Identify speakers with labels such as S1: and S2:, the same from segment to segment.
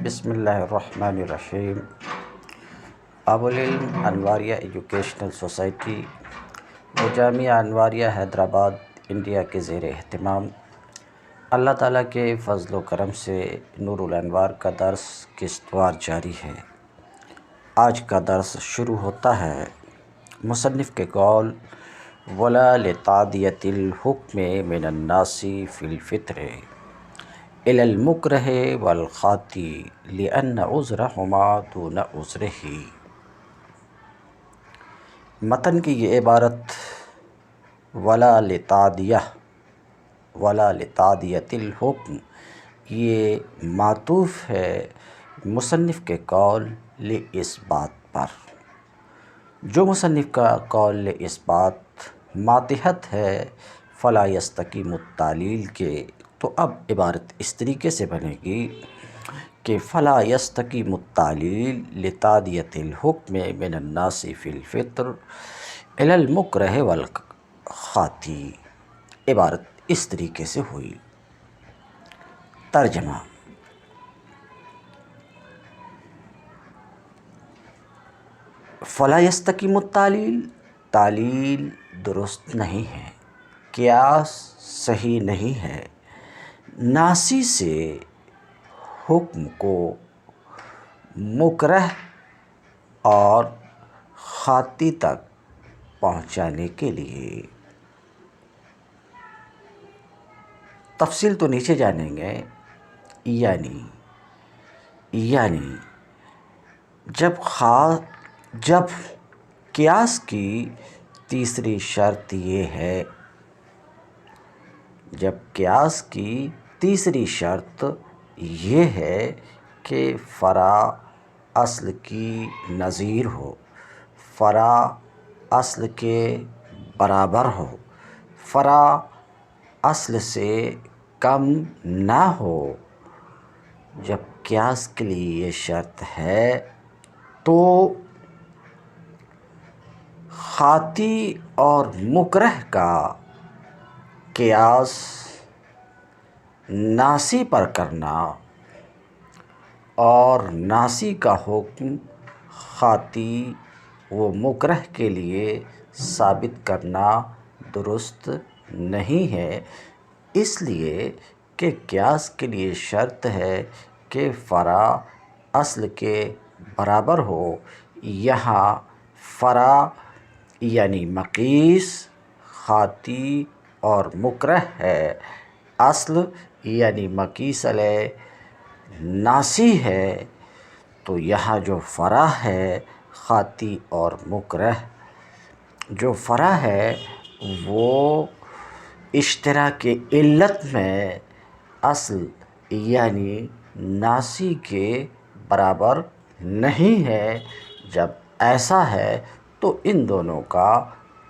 S1: بسم اللہ الرحمن الرحیم۔ ابوالعلم انواریہ ایجوکیشنل سوسائٹی و جامعہ انواریہ حیدرآباد انڈیا کے زیر اہتمام اللہ تعالیٰ کے فضل و کرم سے نور الانوار کا درس قسط وار جاری ہے۔ آج کا درس شروع ہوتا ہے مصنف کے قول وَلَا لِتَعْدِيَةِ الْحُكْمِ مِنَ النَّاسِ فِي الْفِطْرِ إِلَى الْمُكْرَهِ وَالْخَاطِئِ لِأَنَّ عُذْرَهُمَا دُونَ عُذْرِهِ۔ متن کی یہ عبارت وَلَا لِتَعْدِيَةِ الْحُكْمِ یہ معطوف ہے مصنف کے قول لِاثبات پر۔ جو مصنف کا قول لِاثبات ماتحت ہے فَلَا يَسْتَقِيمُ التَّعْلِيلِ کے، تو اب عبارت اس طریقے سے بنے گی کہ فَلَا يَسْتَقِيمُ التَّعْلِيلِ لِتَعْدِيَةِ الْحُكْمِ مِنَ النَّاسِ فِي الْفِطْرِ إِلَى الْمُكْرَهِ وَالْخَاطِئِ۔ عبارت اس طریقے سے ہوئی۔ ترجمہ: فَلَا يَسْتَقِيمُ التَّعْلِيلِ تعلیل درست نہیں ہے، قیاس صحیح نہیں ہے، ناسی سے حکم کو مکرہ اور خاطی تک پہنچانے کے لیے۔ تفصیل تو نیچے جانیں گے۔ یعنی جب قیاس کی تیسری شرط یہ ہے، کہ فرع اصل کی نظیر ہو، فرع اصل کے برابر ہو، فرع اصل سے کم نہ ہو، جب قیاس کے لیے یہ شرط ہے تو خاطی اور مکرہ کا قیاس ناسی پر کرنا اور ناسی کا حکم خاطی و مکرہ کے لیے ثابت کرنا درست نہیں ہے، اس لیے کہ قیاس کے لیے شرط ہے کہ فرع اصل کے برابر ہو۔ یہاں فرع یعنی مقیس، خاطی اور مکرہ ہے، اصل یعنی مقیس علیہ ناسی ہے، تو یہاں جو فرع ہے خاطی اور مکرہ، جو فرع ہے وہ اشتراک علت میں اصل یعنی ناسی کے برابر نہیں ہے۔ جب ایسا ہے تو ان دونوں کا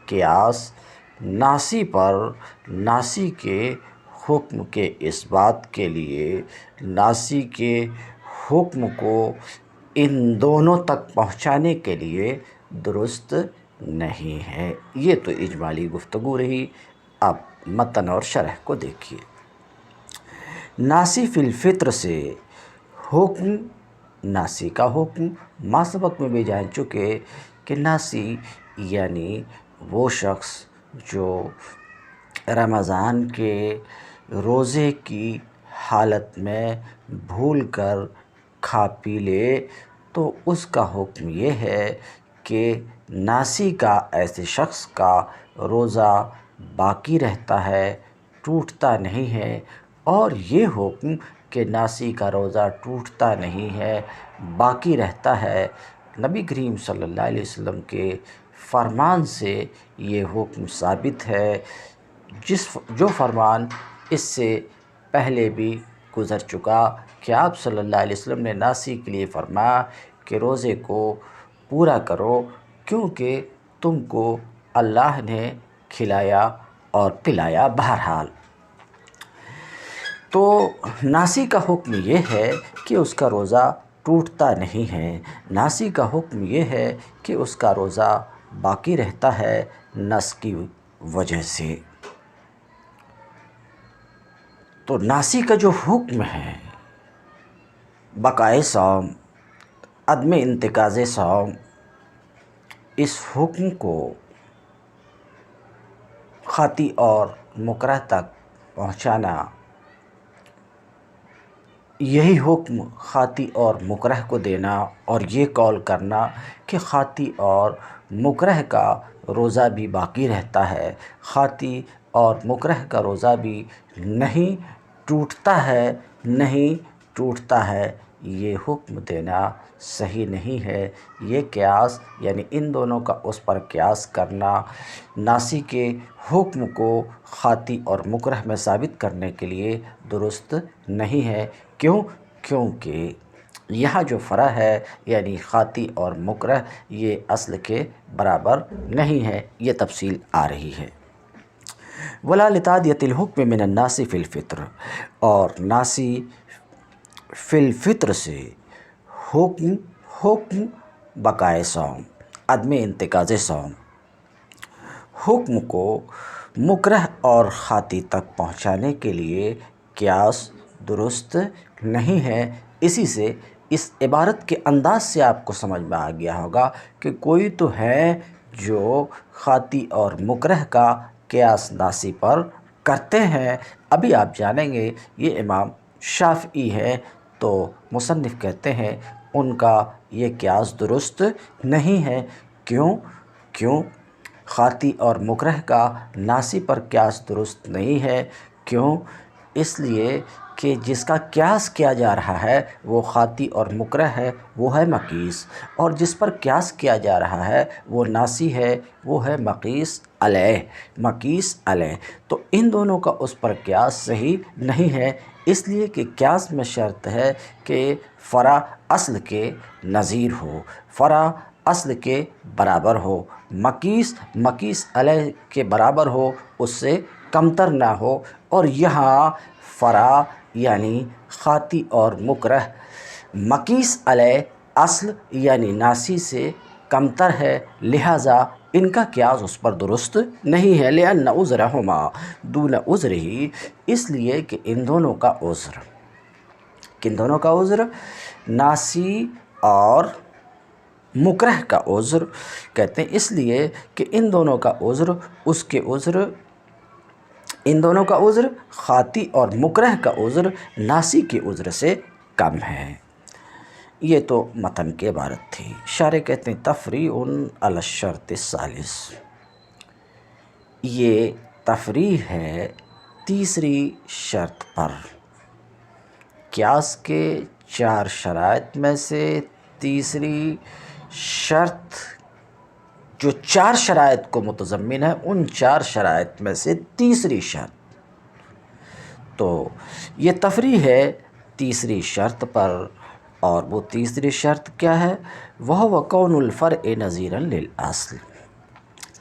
S1: قیاس ناسی پر ناسی کے حکم کے اثبات کے لیے، ناسی کے حکم کو ان دونوں تک پہنچانے کے لیے درست نہیں ہے۔ یہ تو اجمالی گفتگو رہی۔ اب متن اور شرح کو دیکھیے۔ ناسی فی الفطر سے حکم، ناسی کا حکم ماسبق میں بھی جان چکے کہ ناسی یعنی وہ شخص جو رمضان کے روزے کی حالت میں بھول کر کھا پی لے تو اس کا حکم یہ ہے کہ ناسی کا ایسے شخص کا روزہ باقی رہتا ہے، ٹوٹتا نہیں ہے۔ اور یہ حکم کہ ناسی کا روزہ ٹوٹتا نہیں ہے، باقی رہتا ہے، نبی کریم صلی اللہ علیہ وسلم کے فرمان سے یہ حکم ثابت ہے، جو فرمان اس سے پہلے بھی گزر چکا کہ آپ صلی اللہ علیہ وسلم نے ناسی کے لیے فرمایا کہ روزے کو پورا کرو کیونکہ تم کو اللہ نے کھلایا اور پلایا۔ بہرحال تو ناسی کا حکم یہ ہے کہ اس کا روزہ ٹوٹتا نہیں ہے، ناسی کا حکم یہ ہے کہ اس کا روزہ باقی رہتا ہے نس کی وجہ سے۔ تو ناسی کا جو حکم ہے بقائے صوم، عدم انتقاض صوم، اس حکم کو خاطی اور مکرہ تک پہنچانا، یہی حکم خاطی اور مکرہ کو دینا اور یہ قول کرنا کہ خاطی اور مکرہ کا روزہ بھی باقی رہتا ہے، خاطی اور مکرہ کا روزہ بھی نہیں ٹوٹتا ہے، یہ حکم دینا صحیح نہیں ہے۔ یہ قیاس یعنی ان دونوں کا اس پر قیاس کرنا ناسی کے حکم کو خاطی اور مکرہ میں ثابت کرنے کے لیے درست نہیں ہے۔ کیونکہ یہاں جو فرع ہے یعنی خاطی اور مکرہ یہ اصل کے برابر نہیں ہے، یہ تفصیل آ رہی ہے۔ ولا لتعدیۃ الحکم من الناس فی الفطر، اور ناسی فی الفطر سے حکم بقائے صوم، عدم انتقاض صوم، حکم کو مکرہ اور خاطی تک پہنچانے کے لیے قیاس درست نہیں ہے۔ اسی سے اس عبارت کے انداز سے آپ کو سمجھ میں آ گیا ہوگا کہ کوئی تو ہے جو خاطی اور مکرہ کا قیاس ناسی پر کرتے ہیں۔ ابھی آپ جانیں گے یہ امام شافعی ہے، تو مصنف کہتے ہیں ان کا یہ قیاس درست نہیں ہے۔ کیوں خاطی اور مکرہ کا ناسی پر قیاس درست نہیں ہے؟ کیوں؟ اس لیے کہ جس کا قیاس کیا جا رہا ہے وہ خاطی اور مکرہ ہے، وہ ہے مقیس، اور جس پر قیاس کیا جا رہا ہے وہ ناسی ہے، وہ ہے مقیس علیہ۔ تو ان دونوں کا اس پر قیاس صحیح نہیں ہے، اس لیے کہ قیاس میں شرط ہے کہ فرع اصل کے نظیر ہو، فرع اصل کے برابر ہو، مقیس علیہ کے برابر ہو، اس سے کمتر نہ ہو، اور یہاں فرع یعنی خاطی اور مکرہ مقیس علیہ اصل یعنی ناسی سے کمتر ہے، لہٰذا ان کا قیاس اس پر درست نہیں ہے۔ لأن عذرهما دون عذره، اس لیے کہ ان دونوں کا عذر، کن دونوں کا عذر؟ ناسی اور مکرہ کا عذر کہتے ہیں، اس لیے کہ ان دونوں کا عذر ان دونوں کا عذر خاطی اور مکرہ کا عذر ناسی کے عذر سے کم ہے۔ یہ تو متن کی عبارت تھی۔ شارح کہتے ہیں تفریع علی الشرط الثالث، یہ تفریع ہے تیسری شرط پر۔ قیاس کے 4 شرائط میں سے تیسری شرط جو 4 شرائط کو متضمن ہے، ان 4 شرائط میں سے تیسری شرط، تو یہ تفریع ہے تیسری شرط پر، اور وہ تیسری شرط کیا ہے؟ وَهُوَ كَوْنُ الْفَرْعِ نَظِيرًا لِلْأَصْلِ،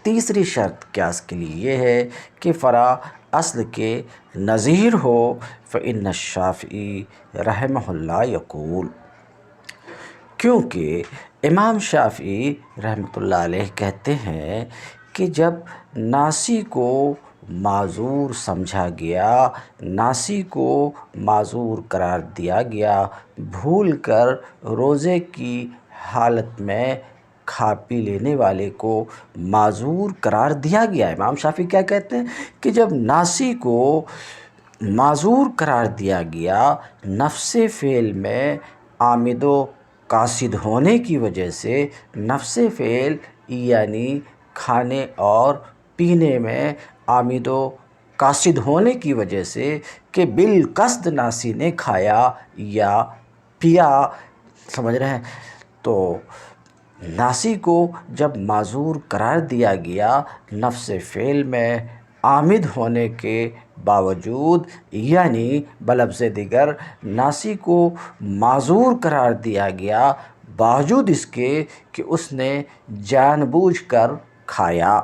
S1: تیسری شرط قیاس کے لیے یہ ہے کہ فرع اصل کے نظیر ہو۔ فإن الشافعی رحمہ اللہ یقول، کیونکہ امام شافعی رحمۃ اللہ علیہ کہتے ہیں کہ جب ناسی کو معذور سمجھا گیا، ناسی کو معذور قرار دیا گیا، بھول کر روزے کی حالت میں کھا پی لینے والے کو معذور قرار دیا گیا، امام شافعی کیا کہتے ہیں کہ جب ناسی کو معذور قرار دیا گیا، نفس فعل میں عامد و قاصد ہونے کی وجہ سے، نفس فعل یعنی کھانے اور پینے میں عامد و قاصد ہونے کی وجہ سے کہ بالقصد ناسی نے کھایا یا پیا، سمجھ رہے ہیں؟ تو ناسی کو جب معذور قرار دیا گیا نفس فعل میں عامد ہونے کے باوجود، یعنی بلفظ دیگر ناسی کو معذور قرار دیا گیا باوجود اس کے کہ اس نے جان بوجھ کر کھایا،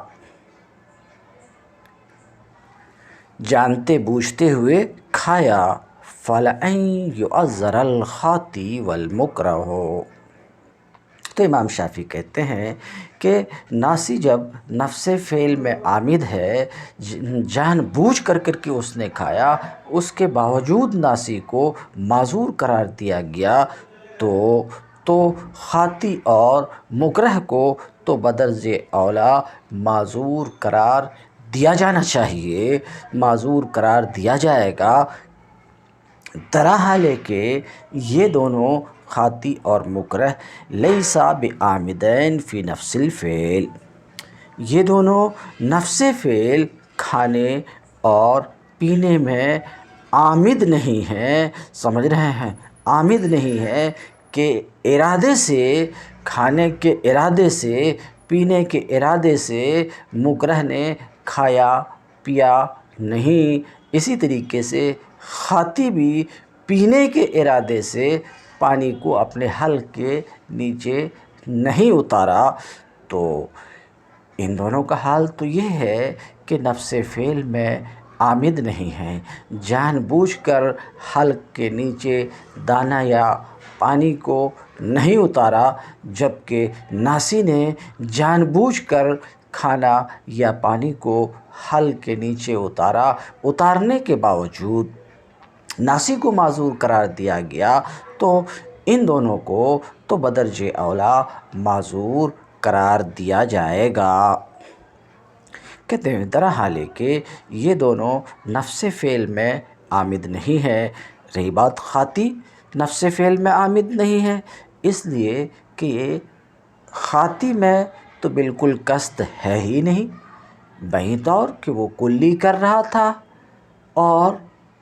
S1: جانتے بوجھتے ہوئے کھایا، فَلَأَن يُعَذَّرَ الْخَاطِئُ وَالْمُكْرَهُ، تو امام شافعی کہتے ہیں کہ ناسی جب نفس فعل میں عامد ہے، جان بوجھ کر کے اس نے کھایا، اس کے باوجود ناسی کو معذور قرار دیا گیا، تو خاطی اور مکرہ کو تو بدرجہ اولیٰ معذور قرار دیا جانا چاہیے، معذور قرار دیا جائے گا، درحال کہ یہ دونوں خاطی اور مکرہ لیسا بعامدین فی نفس الفعل، یہ دونوں نفس فعل کھانے اور پینے میں عامد نہیں ہیں، سمجھ رہے ہیں، عامد نہیں ہے کہ ارادے سے، کھانے کے ارادے سے، پینے کے ارادے سے مکرہ نے کھایا پیا نہیں۔ اسی طریقے سے خاطی بھی پینے کے ارادے سے پانی کو اپنے حلق کے نیچے نہیں اتارا۔ تو ان دونوں کا حال تو یہ ہے کہ نفس فعل میں عامد نہیں ہیں، جان بوجھ کر حلق کے نیچے دانہ یا پانی کو نہیں اتارا، جبکہ ناسی نے جان بوجھ کر کھانا یا پانی کو حلق کے نیچے اتارا، اتارنے کے باوجود ناسی کو معذور قرار دیا گیا، تو ان دونوں کو تو بدرجہ اولیٰ معذور قرار دیا جائے گا۔ کہتے ہیں درحال کہ یہ دونوں نفس فعل میں عامد نہیں ہے۔ رہی بات خاطی، نفس فعل میں عامد نہیں ہے، اس لیے کہ یہ خاطی میں تو بالکل قصد ہے ہی نہیں، بہیں طور کہ وہ کلی کر رہا تھا اور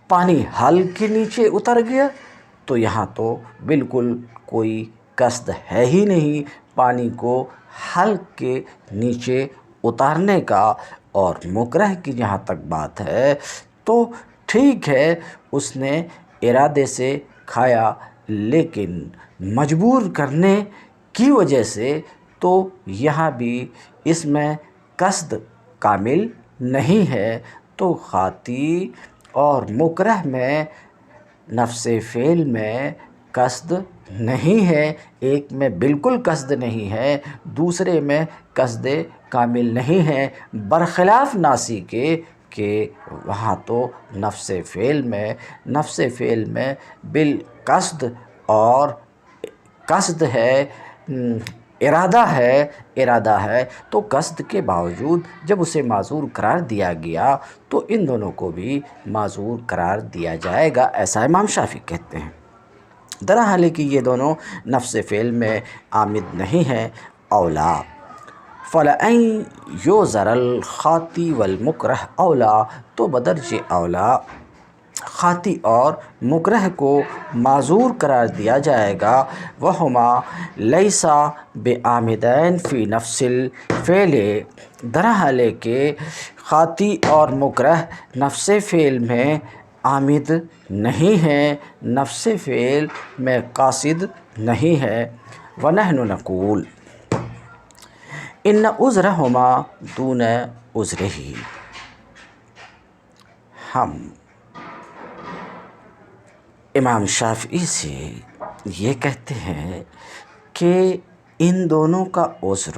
S1: پانی حلق کے نیچے اتر گیا، تو یہاں تو بالکل کوئی قصد ہے ہی نہیں پانی کو حلق کے نیچے اتارنے کا۔ اور مکرہ کی جہاں تک بات ہے تو ٹھیک ہے، اس نے ارادے سے کھایا، لیکن مجبور کرنے کی وجہ سے تو یہاں بھی اس میں قصد کامل نہیں ہے۔ تو خاطی اور مکرہ میں نفس فعل میں قصد نہیں ہے، ایک میں بالکل قصد نہیں ہے، دوسرے میں قصد کامل نہیں ہے، برخلاف ناسی کے کہ وہاں تو نفس فعل میں بالقصد اور قصد ہے، ارادہ ہے، تو قصد کے باوجود جب اسے معذور قرار دیا گیا تو ان دونوں کو بھی معذور قرار دیا جائے گا، ایسا امام شافعی کہتے ہیں۔ درحال کہ یہ دونوں نفس فعل میں عامد نہیں ہیں، اولیٰ فَلَأَن يُعْذَرَ الْخَاطِئُ وَالْمُكْرَهُ اولیٰ، تو بدرجہ اولیٰ خاطی اور مکرہ کو معذور قرار دیا جائے گا، وَهُمَا لَيْسَ بِعَامِدَيْنِ فِي نَفْسِ الْفِعْلِ، درحال کہ خاطی اور مکرہ نفس فعل میں عامد نہیں ہیں، نفس فعل میں قاصد نہیں ہے۔ وَنَحْنُ نَقُولُ إِنَّ عُذْرَهُمَا دُونَ عُذْرِهِ، ہم امام شافعی سے یہ کہتے ہیں کہ ان دونوں کا عذر،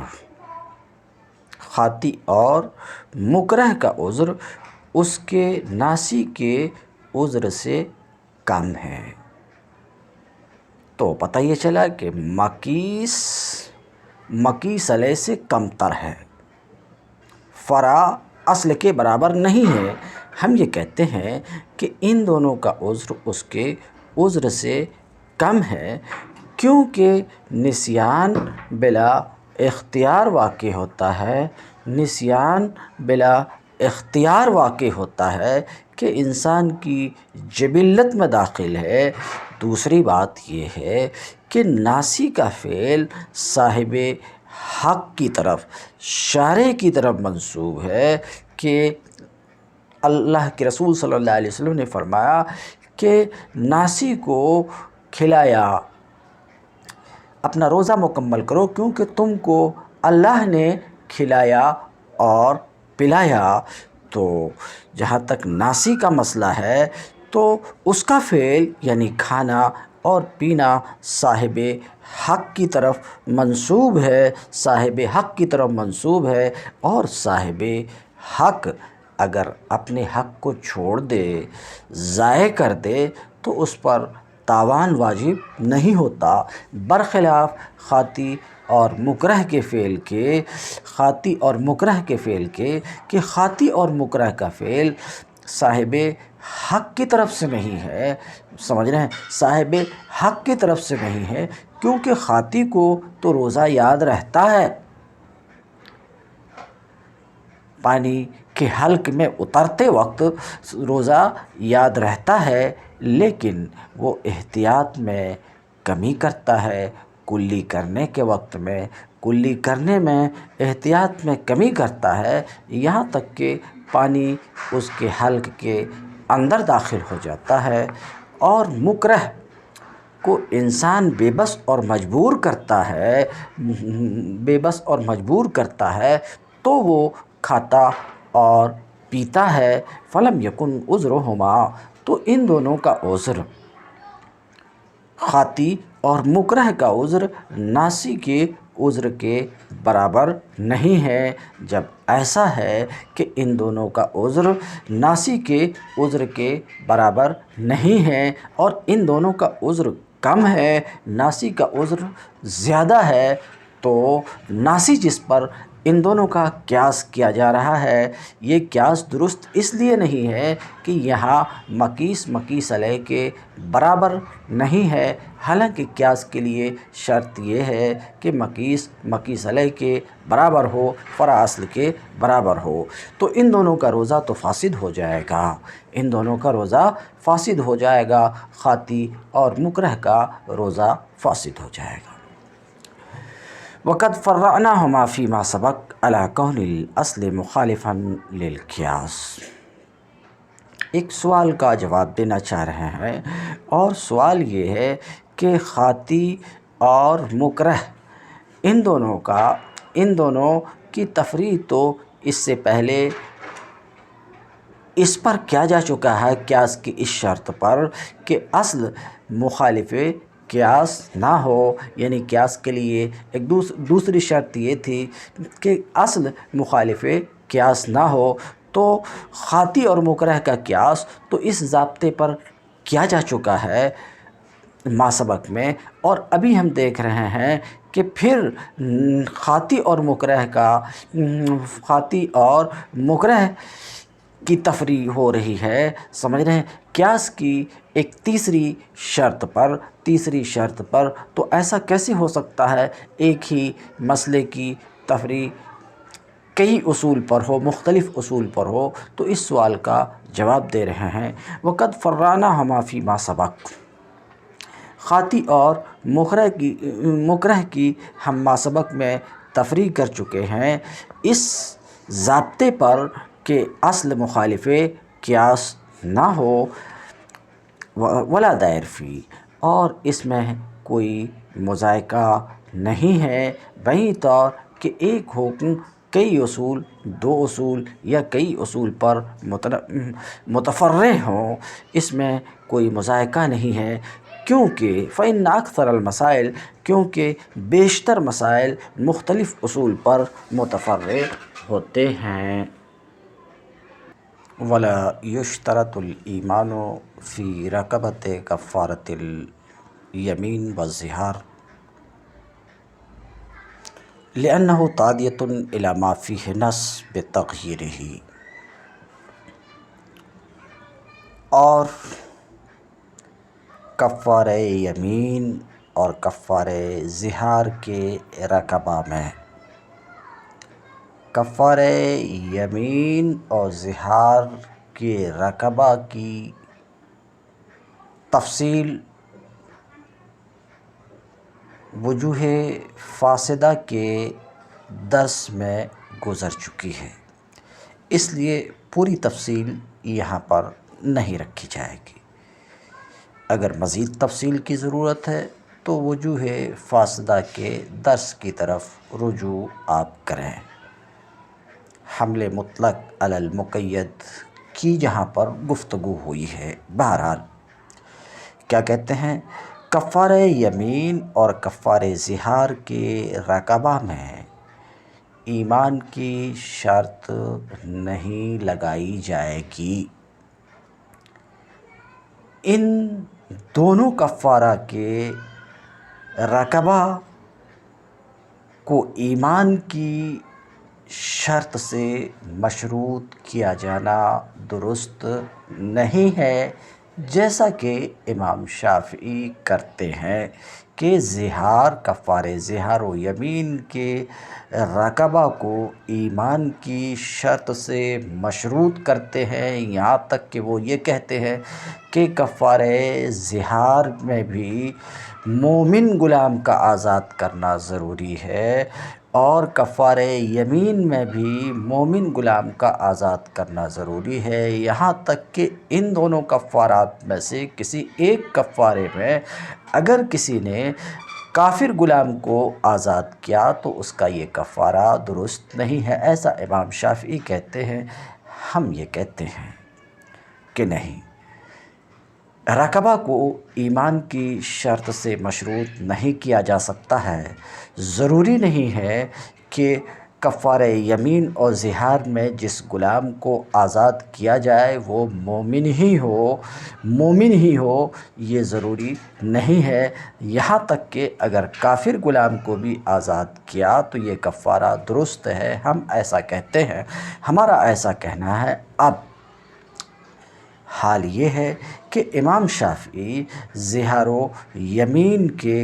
S1: خاطی اور مکرہ کا عذر اس کے ناسی کے عذر سے کم ہے۔ تو پتہ یہ چلا کہ مکیس علیہ سے کم تر ہے، فرع اصل کے برابر نہیں ہے۔ ہم یہ کہتے ہیں کہ ان دونوں کا عذر اس کے عذر سے کم ہے، کیونکہ نسیان بلا اختیار واقع ہوتا ہے، نسیان بلا اختیار واقع ہوتا ہے کہ انسان کی جبلت میں داخل ہے۔ دوسری بات یہ ہے کہ ناسی کا فعل صاحب حق کی طرف، شارع کی طرف منسوب ہے، کہ اللہ کے رسول صلی اللہ علیہ وسلم نے فرمایا کہ ناسی کو کھلایا، اپنا روزہ مکمل کرو کیونکہ تم کو اللہ نے کھلایا اور پلایا۔ تو جہاں تک ناسی کا مسئلہ ہے تو اس کا فعل یعنی کھانا اور پینا صاحب حق کی طرف منسوب ہے، صاحب حق کی طرف منسوب ہے، اور صاحب حق اگر اپنے حق کو چھوڑ دے، ضائع کر دے، تو اس پر تاوان واجب نہیں ہوتا، برخلاف خاطی اور مکرہ کے فعل کے، خاطی اور مکرہ کے فعل کے، کہ خاطی اور مکرہ کا فعل صاحب حق کی طرف سے نہیں ہے، سمجھ رہے ہیں، صاحب حق کی طرف سے نہیں ہے، کیونکہ خاطی کو تو روزہ یاد رہتا ہے، پانی کے حلق میں اترتے وقت روزہ یاد رہتا ہے، لیکن وہ احتیاط میں کمی کرتا ہے، کلی کرنے کے وقت میں، کلی کرنے میں احتیاط میں کمی کرتا ہے، یہاں تک کہ پانی اس کے حلق کے اندر داخل ہو جاتا ہے، اور مکرہ کو انسان بے بس اور مجبور کرتا ہے، بے بس اور مجبور کرتا ہے، تو وہ کھاتا اور پیتا ہے، فلم یکن عذرہما، تو ان دونوں کا عذر، خاطی اور مکرہ کا عذر ناسی کے عذر کے برابر نہیں ہے۔ جب ایسا ہے کہ ان دونوں کا عذر ناسی کے عذر کے برابر نہیں ہے، اور ان دونوں کا عذر کم ہے، ناسی کا عذر زیادہ ہے، تو ناسی جس پر ان دونوں کا قیاس کیا جا رہا ہے، یہ قیاس درست اس لیے نہیں ہے کہ یہاں مقیس مقیس علیہ کے برابر نہیں ہے، حالانکہ قیاس کے لیے شرط یہ ہے کہ مقیس مقیس علیہ کے برابر ہو، فرع اصل کے برابر ہو، تو ان دونوں کا روزہ تو فاسد ہو جائے گا، ان دونوں کا روزہ فاسد ہو جائے گا، خاطی اور مکرہ کا روزہ فاسد ہو جائے گا۔ وقد فرعناهما فيما سبق على كون الاصل مخالفا للقياس۔ ایک سوال کا جواب دینا چاہ رہے ہیں، اور سوال یہ ہے کہ خاطی اور مکرہ ان دونوں کی تفریع تو اس سے پہلے اس پر کیا جا چکا ہے، قیاس کی اس شرط پر کہ اصل مخالف قیاس نہ ہو، یعنی قیاس کے لیے ایک دوسری شرط یہ تھی کہ اصل مخالف قیاس نہ ہو، تو خاطی اور مکرہ کا قیاس تو اس ضابطے پر کیا جا چکا ہے ما سبق میں، اور ابھی ہم دیکھ رہے ہیں کہ پھر خاطی اور مکرہ کی تفریع ہو رہی ہے، سمجھ رہے ہیں، قیاس کی ایک تیسری شرط پر، تو ایسا کیسے ہو سکتا ہے ایک ہی مسئلے کی تفریع کئی اصول پر ہو، مختلف اصول پر ہو؟ تو اس سوال کا جواب دے رہے ہیں، وقد فرعناهما فيما سبق، خاطی اور مکرہ کی ہم ما سبق میں تفریع کر چکے ہیں، اس ضابطے پر کہ اصل مخالف قیاس نہ ہو، ولا دائر فی، اور اس میں کوئی مذائقہ نہیں ہے، وہیں طور کہ ایک حکم کئی اصول، دو اصول یا کئی اصول پر متفرع ہوں، اس میں کوئی مذائقہ نہیں ہے، کیونکہ فإن اکثر المسائل، کیونکہ بیشتر مسائل مختلف اصول پر متفرع ہوتے ہیں۔ ولا یشترط الایمان فی رقبۃ کفارۃ الیمین والظہار لأنہ تعدیۃ الی ما فیہ نص بتغییرہ، اور کفارہ یمین اور کفارہ ظہار کے رقبہ میں، کفارہ یمین اور ظہار کے رقبہ کی تفصیل وجوہ فاسدہ کے درس میں گزر چکی ہے، اس لیے پوری تفصیل یہاں پر نہیں رکھی جائے گی۔ اگر مزید تفصیل کی ضرورت ہے تو وجوہ فاسدہ کے درس کی طرف رجوع آپ کریں۔ حمل مطلق علی المقید کی جہاں پر گفتگو ہوئی ہے، بہرحال کیا کہتے ہیں کفارہ یمین اور کفارہ ظہار کے رقبہ میں ایمان کی شرط نہیں لگائی جائے گی۔ ان دونوں کفارہ کے رقبہ کو ایمان کی شرط سے مشروط کیا جانا درست نہیں ہے، جیسا کہ امام شافعی کرتے ہیں کہ کفارہ ظہار و یمین کے رقبہ کو ایمان کی شرط سے مشروط کرتے ہیں، یہاں تک کہ وہ یہ کہتے ہیں کہ کفارہ ظہار میں بھی مومن غلام کا آزاد کرنا ضروری ہے اور کفارہ یمین میں بھی مومن غلام کا آزاد کرنا ضروری ہے، یہاں تک کہ ان دونوں کفارات میں سے کسی ایک کفارے میں اگر کسی نے کافر غلام کو آزاد کیا تو اس کا یہ کفارہ درست نہیں ہے، ایسا امام شافعی کہتے ہیں۔ ہم یہ کہتے ہیں کہ نہیں، رقبہ کو ایمان کی شرط سے مشروط نہیں کیا جا سکتا ہے۔ ضروری نہیں ہے کہ کفارہ یمین اور ظہار میں جس غلام کو آزاد کیا جائے وہ مومن ہی ہو، یہ ضروری نہیں ہے، یہاں تک کہ اگر کافر غلام کو بھی آزاد کیا تو یہ کفارہ درست ہے، ہم ایسا کہتے ہیں، ہمارا ایسا کہنا ہے۔ اب حال یہ ہے کہ امام شافعی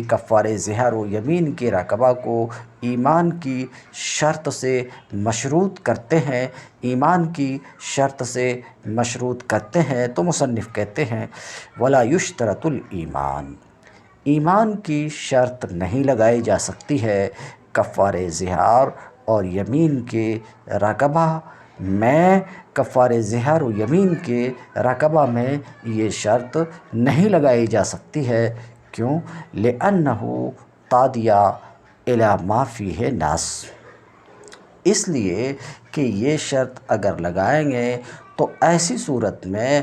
S1: کفارہ ظہار و یمین کے رقبہ کو ایمان کی شرط سے مشروط کرتے ہیں، تو مصنف کہتے ہیں وَلَا يُشْتَرَطُ الْإِيمَانُ، ایمان کی شرط نہیں لگائی جا سکتی ہے کفارہ ظہار اور یمین کے رقبہ میں، کفارہ ظہار و یمین کے رقبہ میں یہ شرط نہیں لگائی جا سکتی ہے۔ کیوں؟ لِأَنَّهُ تَعْدِيَ إِلَى مَا فِيهِ نَص، اس لیے کہ یہ شرط اگر لگائیں گے تو ایسی صورت میں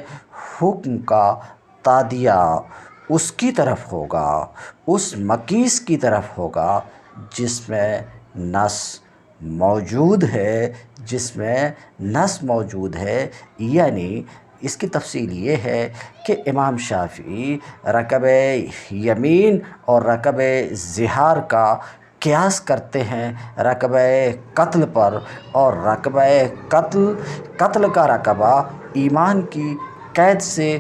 S1: حکم کا تعدیہ اس کی طرف ہوگا، اس مقیس کی طرف ہوگا جس میں نص موجود ہے، یعنی اس کی تفصیل یہ ہے کہ امام شافعی رقبہ یمین اور رقبہ ظہار کا قیاس کرتے ہیں رقبہ قتل پر، اور رقبہ قتل کا رقبہ ایمان کی قید سے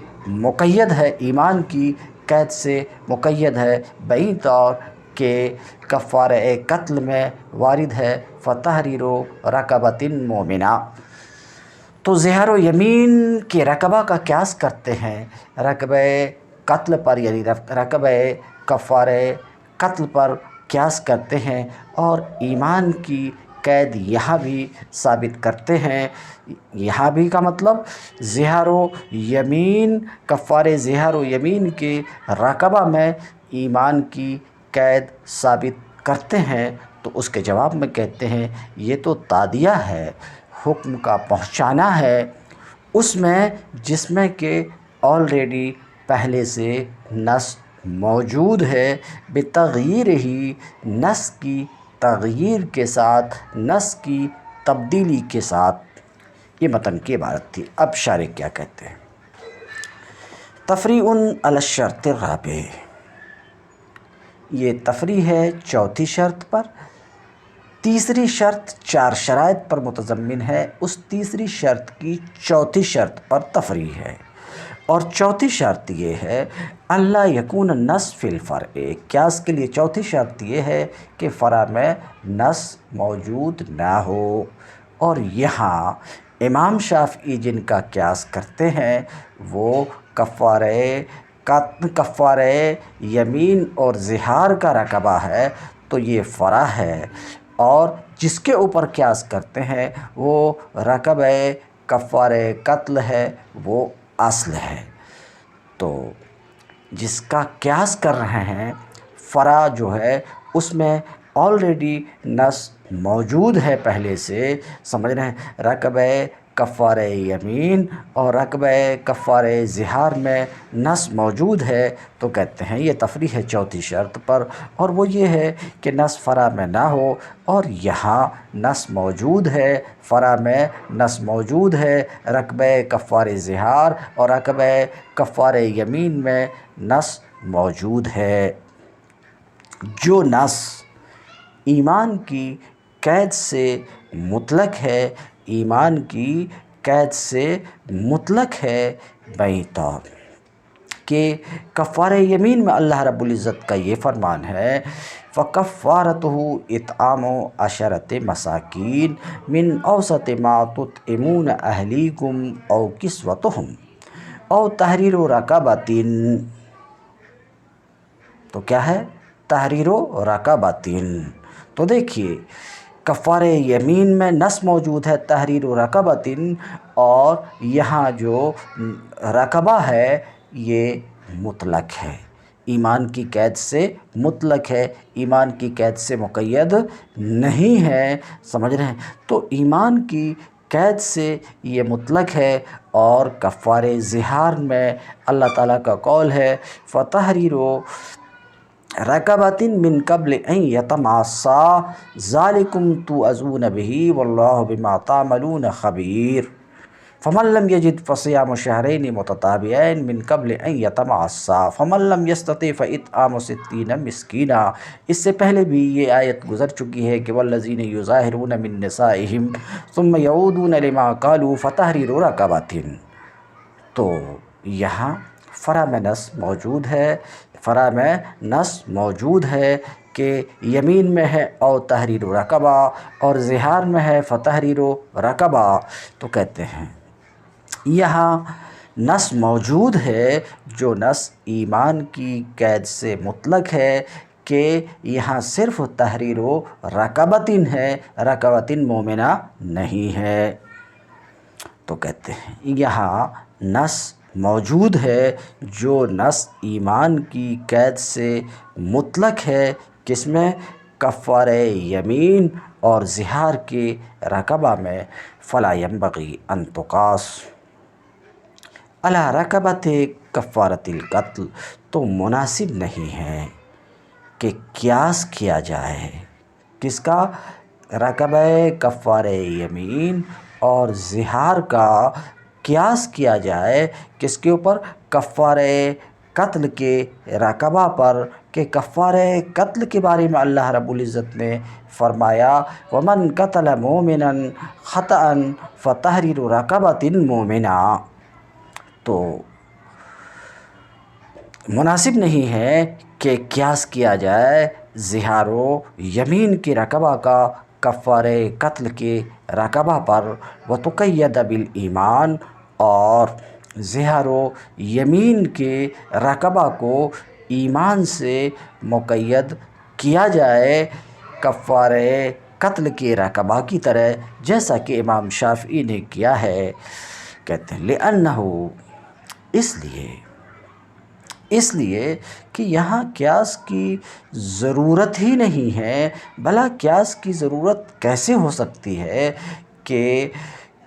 S1: مقید ہے، بئی طور کہ کفارہ قتل میں وارد ہے فَتَحْرِيرُ رَقَبَةٍ مُؤْمِنَةٍ۔ تو ظہار و یمین کے رقبہ کا قیاس کرتے ہیں رقبہ قتل پر، یعنی رقبہ کفارہ قتل پر قیاس کرتے ہیں، اور ایمان کی قید یہاں بھی ثابت کرتے ہیں۔ یہاں بھی کا مطلب کفارہ ظہار و یمین کے رقبہ میں ایمان کی قید ثابت کرتے ہیں، تو اس کے جواب میں کہتے ہیں یہ تو تعدیہ ہے، حکم کا پہنچانا ہے اس میں جس میں کہ آلریڈی پہلے سے نص موجود ہے، بتغییرہ، نص کی تغییر کے ساتھ، نص کی تبدیلی کے ساتھ۔ یہ متن کی عبارت تھی۔ اب شارح کیا کہتے ہیں؟ تفریع علی الشرط الرابع، یہ تفریع ہے چوتھی شرط پر۔ تیسری شرط 4 شرائط پر متضمن ہے، اس تیسری شرط کی چوتھی شرط پر تفریع ہے، اور چوتھی شرط یہ ہے اللہ یکون النص فی الفرع، قیاس کے لیے چوتھی شرط یہ ہے کہ فرع میں نص موجود نہ ہو، اور یہاں امام شافعی جن کا قیاس کرتے ہیں وہ کفارہ یمین اور ظہار کا رقبہ ہے تو یہ فرع ہے، اور جس کے اوپر قیاس کرتے ہیں وہ رقبہ کفارہ قتل ہے، وہ اصل ہے۔ تو جس کا قیاس کر رہے ہیں فرع جو ہے اس میں آلریڈی نص موجود ہے پہلے سے، سمجھ رہے ہیں، رقبہ کفارہ یمین اور رکبہ کفارہ ظہار میں نص موجود ہے تو کہتے ہیں یہ تفریح ہے چوتھی شرط پر، اور وہ یہ ہے کہ نص فرع میں نہ ہو، اور یہاں نص موجود ہے، فرع میں نص موجود ہے، رکبہ کفارہ ظہار اور رکبہ کفارہ یمین میں نص موجود ہے۔ جو نص ایمان کی قید سے مطلق ہے، ایمان کی قید سے مطلق ہے، بیں طور کہ کفارہ یمین میں اللہ رب العزت کا یہ فرمان ہے فَكَفَّارَتُهُ إِطْعَامُ عَشَرَةِ مَسَاكِينَ مِنْ أَوْسَطِ مَا تُطْعِمُونَ أَهْلِيكُمْ أَوْ كِسْوَتُهُمْ أَوْ تَحْرِيرُ رَقَبَةٍ۔ تو کیا ہے؟ تحریر و رقبۃ۔ تو دیکھیے کفارہ یمین میں نص موجود ہے تحریر و رقبۃ، اور یہاں جو رقبہ ہے یہ مطلق ہے، ایمان کی قید سے مطلق ہے، ایمان کی قید سے مقید نہیں ہے، سمجھ رہے ہیں؟ تو ایمان کی قید سے یہ مطلق ہے، اور کفارہ ظہار میں اللہ تعالیٰ کا قول ہے فَتَحْرِيرُ رَقَبَةٍ مِّن قَبْلِ أَن يَتَمَاسَّا ذَلِكُمْ تُوعَظُونَ بِهِ وَاللَّهُ بِمَا تَعْمَلُونَ خَبِيرٌ فَمَن لَّمْ يَجِدْ فَصِيَامُ شَهْرَيْنِ مُتَتَابِعَيْنِ مِن قَبْلِ أَن يَتَمَاسَّا فَمَن لَّم يَسْتَطِعْ فَإِطْعَامُ 60 مِسْكِينًا۔ اس سے پہلے بھی یہ آیت گزر چکی ہے کہ وَالَّذِينَ يُظَاهِرُونَ مِن نِّسَائِهِمْ ثُمَّ يَعُودُونَ لِمَا قَالُوا فَتَحْرِيرُ رَقَبَةٍ۔ تو یہاں فرع میں نص موجود ہے، فرع میں نص موجود ہے کہ یمین میں ہے او تحریر رقبہ، اور ظہار میں ہے فتحریر رقبہ، تو کہتے ہیں یہاں نص موجود ہے جو نص ایمان کی قید سے مطلق ہے کہ یہاں صرف تحریر رقبۃ ہے، رقبۃ مومنہ نہیں ہے۔ تو کہتے ہیں یہاں نص موجود ہے جو نص ایمان کی قید سے مطلق ہے، کس میں؟ کفارہ یمین اور ظہار کے رقبہ میں۔ فَلَا يَنبَغِي أَن تُقَاسَ عَلَى رَقَبَةِ كَفَّارَةِ الْقَتْلِ۔ تو مناسب نہیں ہے کہ قیاس کیا جائے کس کا؟ رقبہ کفارہ یمین اور ظہار کا قیاس کیا جائے کس کے اوپر؟ کفارہ قتل کے رقبہ پر، کہ کفارہ قتل کے بارے میں اللہ رب العزت نے فرمایا وَمَنْ قَتَلَ مُؤْمِنًا خَطَأً فَتَحْرِيرُ رَقَبَةٍ مُؤْمِنَةٍ۔ تو مناسب نہیں ہے کہ قیاس کیا جائے ظہار و یمین کے رقبہ کا کفارہ قتل کے رقبہ پر، وَتُقَيَّدَ بِالْإِيمَانِ، اور ظہار و یمین کے رقبہ کو ایمان سے مقید کیا جائے کفارہ قتل کے رقبہ کی طرح، جیسا کہ امام شافعی نے کیا ہے۔ کہتے ہیں لِأَنَّهُ، اس لیے کہ یہاں قیاس کی ضرورت ہی نہیں ہے، بھلا قیاس کی ضرورت کیسے ہو سکتی ہے کہ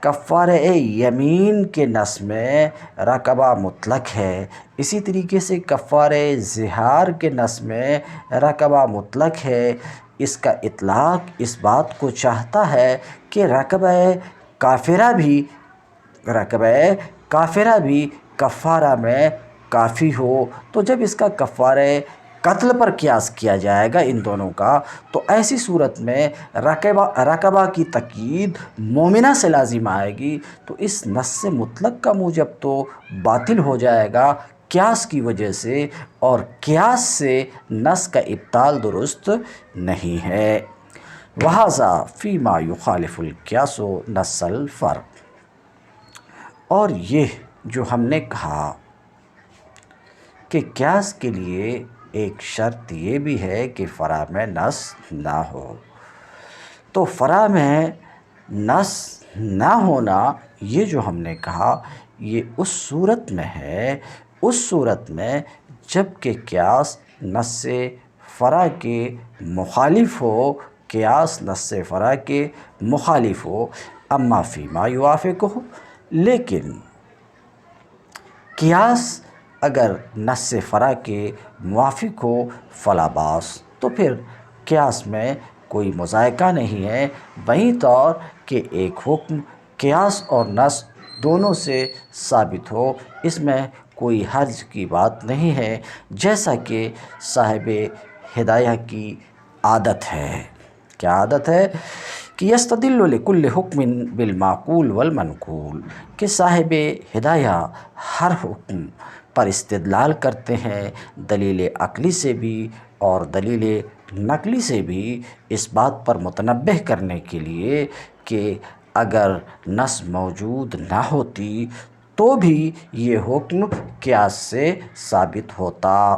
S1: کفارہ یمین کے نص میں رقبہ مطلق ہے، اسی طریقے سے کفارہ ظہار کے نص میں رقبہ مطلق ہے۔ اس کا اطلاق اس بات کو چاہتا ہے کہ رقبہ کافرہ بھی کفارہ میں کافی ہو، تو جب اس کا کفارہ قتل پر قیاس کیا جائے گا ان دونوں کا، تو ایسی صورت میں رقبہ کی تقیید مومنہ سے لازم آئے گی، تو اس نص مطلق کا موجب تو باطل ہو جائے گا قیاس کی وجہ سے، اور قیاس سے نص کا ابطال درست نہیں ہے۔ وَهَذَا فِي مَا يُخَالِفُ الْقِيَاسُ نَصَّ الْفَرْعِ۔ اور یہ جو ہم نے کہا کہ قیاس کے لیے ایک شرط یہ بھی ہے کہ فرع میں نص نہ ہو، تو فرع میں نص نہ ہونا یہ جو ہم نے کہا یہ اس صورت میں ہے، اس صورت میں جب کہ قیاس نص فرع کے مخالف ہو، قیاس نص فرع کے مخالف ہو۔ اما فیما یوافقہ، لیکن قیاس اگر نص فرع کے موافق ہو فلا باس، تو پھر قیاس میں کوئی مذائقہ نہیں ہے۔ وہیں طور کہ ایک حکم قیاس اور نص دونوں سے ثابت ہو، اس میں کوئی حرج کی بات نہیں ہے، جیسا کہ صاحب ہدایہ کی عادت ہے۔ کیا عادت ہے؟ کہ یستدل لکل حکم بالمعقول والمنقول، کہ صاحب ہدایہ ہر حکم پر استدلال کرتے ہیں دلیل عقلی سے بھی اور دلیل نقلی سے بھی، اس بات پر متنبہ کرنے کے لیے کہ اگر نص موجود نہ ہوتی تو بھی یہ حکم قیاس سے ثابت ہوتا۔